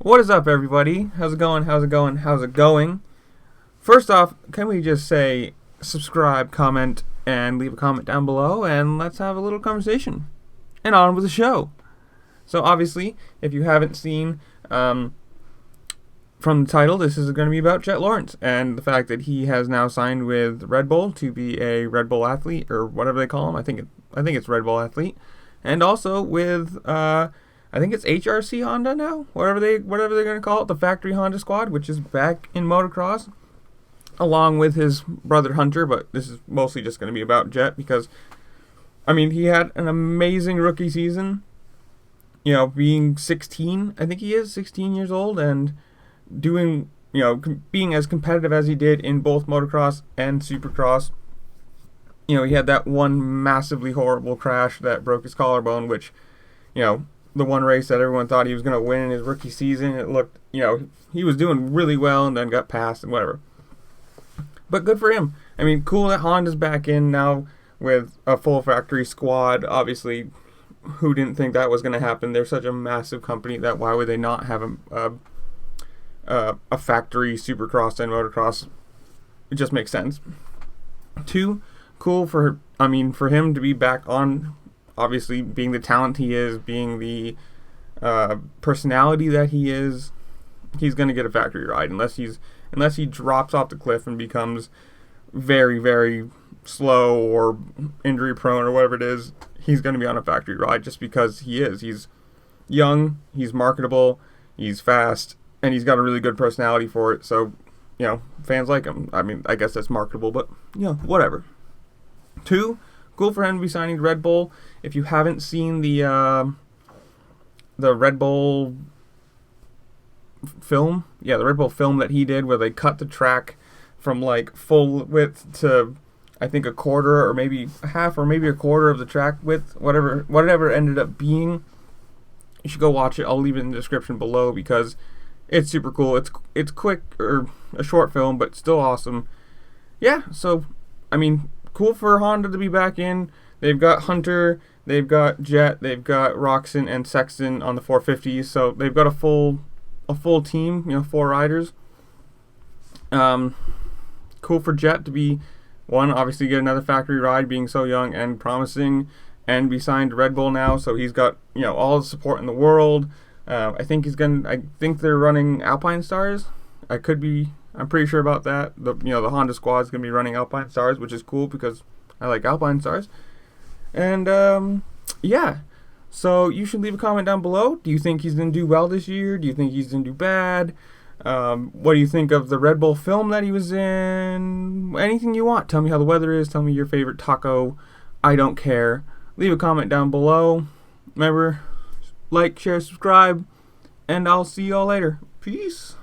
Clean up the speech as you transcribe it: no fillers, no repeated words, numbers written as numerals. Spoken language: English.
What is up, everybody? How's it going? How's it going? How's it going? First off, can we just say subscribe, comment, and leave a comment down below, and let's have a little conversation. And on with the show. So obviously, if you haven't seen from the title, this is going to be about Jett Lawrence and the fact that he has now signed with RedBull to be a RedBull athlete, or whatever they call him. I think it's RedBull athlete, and also with I think it's HRC Honda now, whatever they're going to call it, the factory Honda squad, which is back in motocross, along with his brother Hunter. But this is mostly just going to be about Jett because, I mean, he had an amazing rookie season. You know, being 16, I think he is 16 years old, and doing, you know, being as competitive as he did in both motocross and supercross. You know, he had that one massively horrible crash that broke his collarbone, which, you know, the one race that everyone thought he was going to win in his rookie season, it looked, you know, he was doing really well and then got passed and whatever. But good for him. I mean, cool that Honda's back in now with a full factory squad. Obviously, who didn't think that was going to happen? They're such a massive company that why would they not have a factory supercross and motocross? It just makes sense. Two, cool for him to be back on. Obviously, being the talent he is, being the personality that he is, he's going to get a factory ride unless he drops off the cliff and becomes very, very slow or injury prone or whatever it is. He's going to be on a factory ride just because he is. He's young, he's marketable, he's fast, and he's got a really good personality for it. So, you know, fans like him. I mean, I guess that's marketable, but, you know, whatever. Two, cool for him to be signing to Red Bull. If you haven't seen the Red Bull film, the Red Bull film that he did where they cut the track from like full width to I think a quarter or maybe half or maybe a quarter of the track width, whatever it ended up being. You should go watch it. I'll leave it in the description below because it's super cool. It's quick, or a short film, but still awesome. Yeah, so I mean, cool for Honda to be back in. They've got Hunter, they've got Jett, they've got Roxon and Sexton on the 450s, so they've got a full team, you know, 4 riders. Cool for Jett to be one, obviously get another factory ride, being so young and promising, and be signed to Red Bull now, so he's got, you know, all the support in the world. I think they're running Alpinestars. I'm pretty sure about that. The Honda squad's gonna be running Alpinestars, which is cool because I like Alpinestars. And yeah, so you should leave a comment down below. Do you think he's gonna do well this year? Do you think he's gonna do bad? What do you think of the Red Bull film that he was in? Anything you want. Tell me how the weather is. Tell me your favorite taco. I don't care. Leave a comment down below. Remember, like, share, subscribe, and I'll see y'all later. Peace.